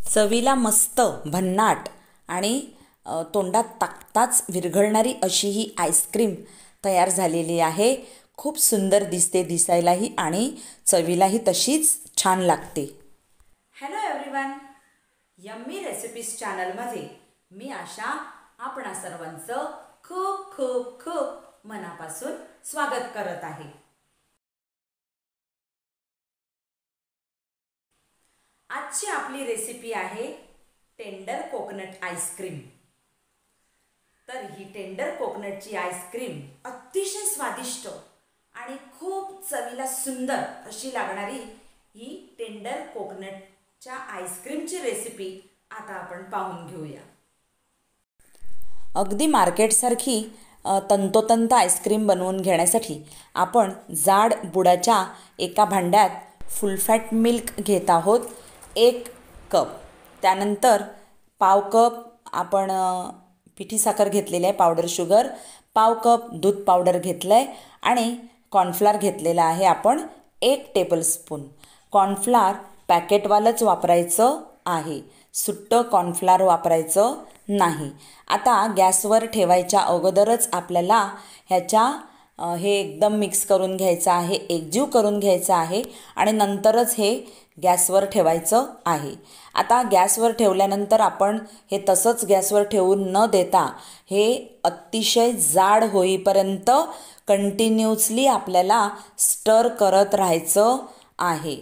चवीला मस्त भन्नाट आणि तोंडात टाकताच विरघळणारी अशी ही आईस्क्रीम तयार झालेली आहे. खूप सुंदर दिसते दिसायलाही आणि चवीलाही तशीच छान लागते. हॅलो एव्हरीवन, यम्मी रेसिपीज चॅनलमध्ये मी आशा आपणा सर्वांचं खूप खूप खूप मनापासून स्वागत करत आहे. आजची आपली रेसिपी आहे टेंडर कोकोनट आईस्क्रीम. तर ही टेंडर कोकोनटची आईस्क्रीम अतिशय स्वादिष्ट आणि खूप चवीला सुंदर अशी लागणारी ही टेंडर कोकोनटच्या आईस्क्रीमची रेसिपी आता आपण पाहून घेऊया. अगदी मार्केटसारखी तंतोतंत आईस्क्रीम बनवून घेण्यासाठी आपण जाड बुडाच्या एका भांड्यात फुल फॅट मिल्क घेत आहोत 1 कप. त्यानंतर पाव कप आपण पिठी साखर घेतलेली आहे, पावडर शुगर, पाव कप दूध पावडर घेतलं आहे आणि कॉर्नफ्लॉर घेतलेला आहे आपण 1 टेबलस्पून. कॉर्नफ्लॉर पॅकेटवालंच वापरायचं आहे, सुट्टं कॉर्नफ्लॉर वापरायचं नाही. आता गॅसवर ठेवायच्या अगोदरच आपल्याला हे एकदम मिक्स करून घ्यायचं आहे, एकजीव करून घ्यायचं आहे आणि नंतरच हे गॅसवर ठेवायचं आहे. आता गॅसवर ठेवल्यानंतर आपण हे तसंच गॅसवर ठेवून न देता हे अतिशय जाड होईपर्यंत कंटिन्यूसली आपल्याला स्टर करत राहायचं आहे.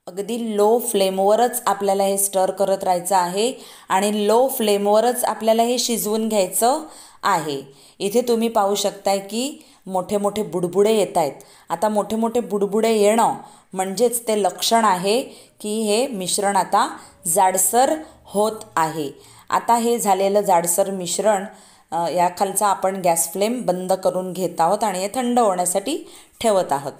अगदी लो फ्लेमवरच आपल्याला हे स्टर करत राहायचं आहे आणि लो फ्लेमवरच आपल्याला हे शिजवून घ्यायचं आहे. इथे तुम्ही पाहू शकताय की मोठे मोठे बुडबुडे येत आहेत. आता मोठे मोठे बुडबुडे येणं म्हणजेच ते लक्षण आहे की हे मिश्रण आता जाडसर होत आहे. आता हे झालेलं जाडसर मिश्रण या खालचा आपण गॅस फ्लेम बंद करून घेत आहोत आणि हे थंड होण्यासाठी ठेवत आहोत.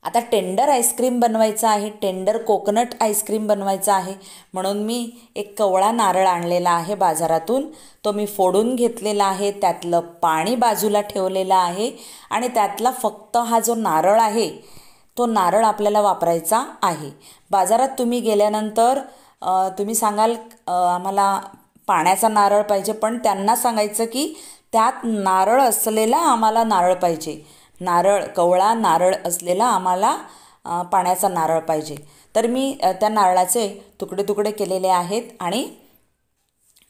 आता टेंडर आईस्क्रीम बनवायचं आहे, टेंडर कोकोनट आईस्क्रीम बनवायचं आहे म्हणून मी एक कवळा नारळ आणलेला आहे बाजारातून. तो मी फोडून घेतलेला आहे, त्यातलं पाणी बाजूला ठेवलेलं आहे आणि त्यातला फक्त हा जो नारळ आहे तो नारळ आपल्याला वापरायचा आहे. बाजारात तुम्ही गेल्यानंतर तुम्ही सांगाल आम्हाला पाण्याचा नारळ पाहिजे, पण त्यांना सांगायचं की त्यात नारळ असलेला आम्हाला नारळ पाहिजे, कवळा नारळ असलेला आम्हाला पाण्याचा नारळ पाहिजे. तर मी त्या नारळाचे तुकडे तुकडे केलेले आहेत आणि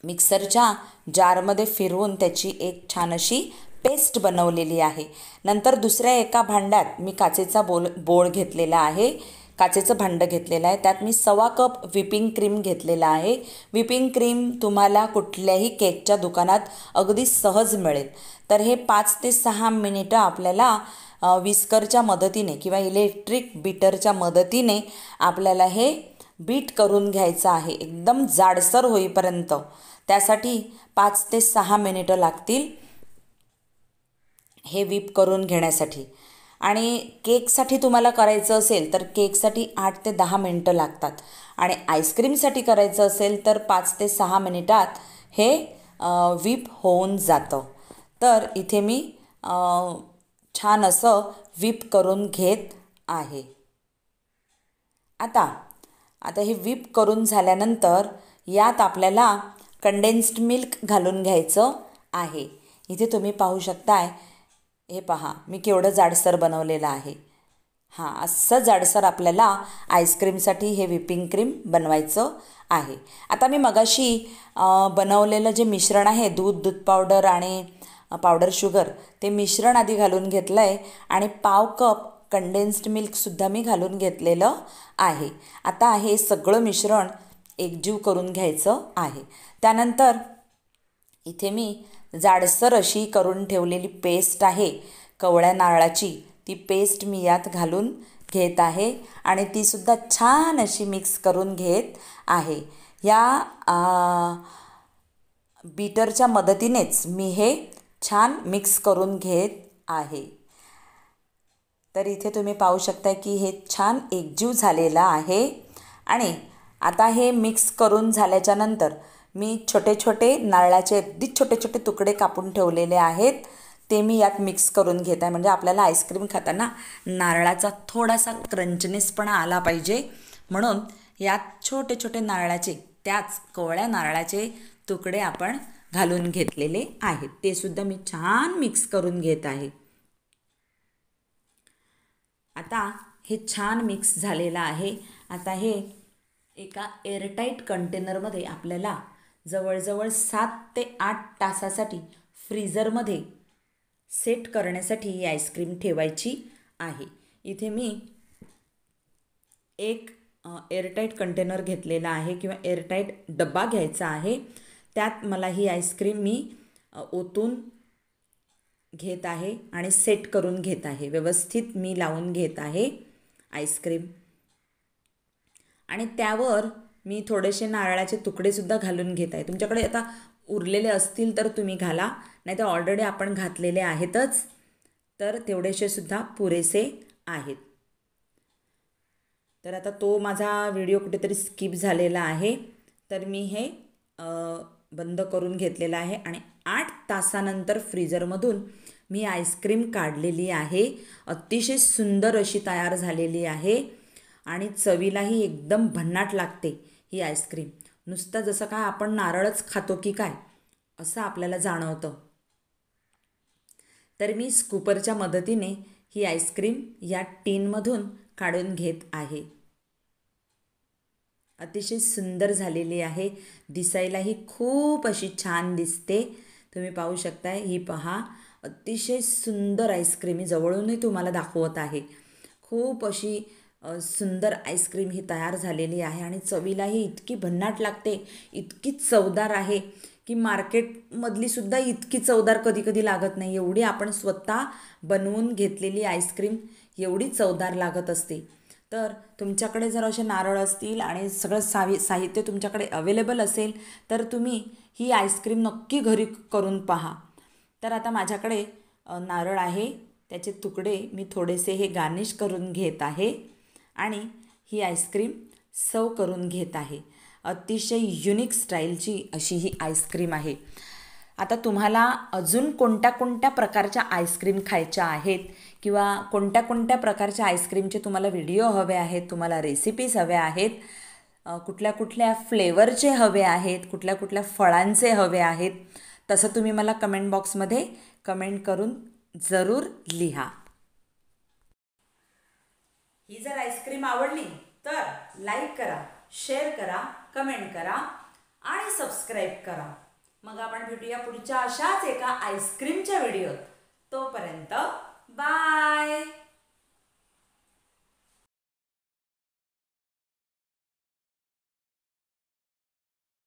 मिक्सरच्या जारमध्ये फिरवून त्याची एक छान अशी पेस्ट बनवलेली आहे. नंतर दुसऱ्या एका भांड्यात मी काचेचा बोळ घेतलेला आहे, काचेचं भांडं घेतलेलं आहे. त्यात मी 1.25 कप व्हिपिंग क्रीम घेतलेला आहे. व्हिपिंग क्रीम तुम्हाला कुठल्याही केकच्या दुकानात अगदी सहज मिळेल. तर हे 5 ते 6 मिनिटं आपल्याला विस्करच्या मदतीने किंवा इलेक्ट्रिक बीटरच्या मदतीने आपल्याला हे बीट करून घ्यायचं आहे एकदम जाडसर होईपर्यंत. त्यासाठी 5 ते 6 मिनिटं लागतील हे व्हिप करून घेण्यासाठी. आणि केकसाठी तुम्हाला करायचं असेल तर केकसाठी 8 ते 10 मिनिटं लागतात आणि आईस्क्रीमसाठी करायचं असेल तर 5 ते 6 मिनिटात हे व्हिप होऊन जातं. तर इथे मी छान असं व्हिप करून घेत आहे. आता हे व्हिप करून झाल्यानंतर यात आपल्याला कंडेन्स्ड मिल्क घालून घ्यायचं आहे. इथे तुम्ही पाहू शकताय, हे पहा मी केवढं जाडसर बनवलेलं आहे. असं जाडसर आपल्याला आईस्क्रीमसाठी हे व्हिपिंग क्रीम बनवायचं आहे. आता मी मगाशी बनवलेलं जे मिश्रण आहे दूध पावडर आणि पावडर शुगर, ते मिश्रण आधी घालून घेतलं आहे आणि पाव कप कंडेन्स्ड मिल्कसुद्धा मी घालून घेतलेलं आहे. आता हे सगळं मिश्रण एकजीव करून घ्यायचं आहे. त्यानंतर इथे मी जाडसर अशी करून ठेवलेली पेस्ट आहे कवळ्या नारळाची, ती पेस्ट मी यात घालून घेत आहे आणि तीसुद्धा छान अशी मिक्स करून घेत आहे. या बीटरच्या मदतीनेच मी हे छान मिक्स करून घेत आहे. तर इथे तुम्ही पाहू शकता की हे छान एकजीव झालेलं आहे. आणि आता हे मिक्स करून झाल्याच्या नंतर मी छोटे छोटे नारळाचे अगदी छोटे छोटे तुकडे कापून ठेवलेले आहेत, ते मी यात मिक्स करून घेत आहे. म्हणजे आपल्याला आईस्क्रीम खाताना नारळाचा थोडासा क्रंचनेसपणा आला पाहिजे म्हणून यात छोटे छोटे नारळाचे, त्याच कोवळ्या नारळाचे तुकडे आपण घालून घेतलेले आहेत. ते सुद्धा मी छान मिक्स करून घेत आहे. आता हे छान मिक्स झालेलं आहे. आता हे एका एअरटाईट कंटेनरमध्ये आपल्याला जवळजवळ 7 ते 8 तासासाठी फ्रीझरमध्ये सेट करण्यासाठी ही आईस्क्रीम ठेवायची आहे. इथे मी एक एअरटाईट कंटेनर घेतलेला आहे किंवा एअरटाईट डब्बा घ्यायचा आहे. त्यात मला ही आईस्क्रीम मी ओतून घेत आहे आणि सेट करून घेत आहे. व्यवस्थित मी लावून घेत आहे आईस्क्रीम. आणि त्यावर मी थोडेसे नारळाचे तुकडेसुद्धा घालून घेत आहे. तुमच्याकडे आता उरलेले असतील तर तुम्ही घाला, नाही तर ऑलरेडी आपण घातलेले आहेतच, तर तेवढेसे सुद्धा पुरेसे आहेत. तर आता तो माझा व्हिडिओ कुठेतरी स्किप झालेला आहे, तर मी हे बंद करून घेतलेला आहे. आणि 8 तासानंतर फ्रीझरमधून मी आईस्क्रीम काढलेली आहे. अतिशय सुंदर अशी तयार झालेली आहे आणि चवीलाही एकदम भन्नाट लागते ही आईस्क्रीम. नुसतं जसं काय आपण नारळच खातो की काय असं आपल्याला जाणवतं. तर मी स्कूपरच्या मदतीने ही आईस्क्रीम या टीनमधून काढून घेत आहे. अतिशय सुंदर झालेली आहे. दिसायलाही खूप अशी छान दिसते. तुम्ही पाहू शकताय. ही पहा, अतिशय सुंदर आईस्क्रीम मी जवळूनही तुम्हाला दाखवत आहे. खूप अशी सुंदर आईस्क्रीम ही तयार झालेली आहे आणि चवीलाही इतकी भन्नाट लागते, इतकी चवदार आहे की मार्केटमधली सुद्धा इतकी चवदार कधी कधी लागत नाही. एवढी आपण स्वतः बनवून घेतलेली आईस्क्रीम एवढी चवदार लागत असते. तर तुमच्याकडे जर असे नारळ असतील आणि सगळं साहित्य तुमच्याकडे अवेलेबल असेल तर तुम्ही ही आईस्क्रीम नक्की घरी करून पहा. तर आता माझ्याकडे नारळ आहे, त्याचे तुकडे मी थोडेसे हे गार्निश करून घेत आहे आणि ही आईस्क्रीम सर्व करून घेत आहे. अतिशय युनिक स्टाईलची अशी ही आईस्क्रीम आहे. आता तुम्हाला अजून कोणत्या कोणत्या प्रकारच्या आईस्क्रीम खायच्या आहेत किंवा कोणत्या कोणत्या प्रकारच्या आईस्क्रीमचे तुम्हाला व्हिडिओ हवे आहेत, तुम्हाला रेसिपीज हव्या आहेत, कुठल्या कुठल्या फ्लेवरचे हवे आहेत, कुठल्या कुठल्या फळांचे हवे आहेत, तसं तुम्ही मला कमेंट बॉक्समध्ये कमेंट करून जरूर लिहा. ही जर आईस्क्रीम आवडली तर लाईक करा, शेअर करा, कमेंट करा आणि सबस्क्राईब करा. मग आपण भेटूया पुढच्या अशाच एका आईस्क्रीमच्या व्हिडिओत. तोपर्यंत बाय.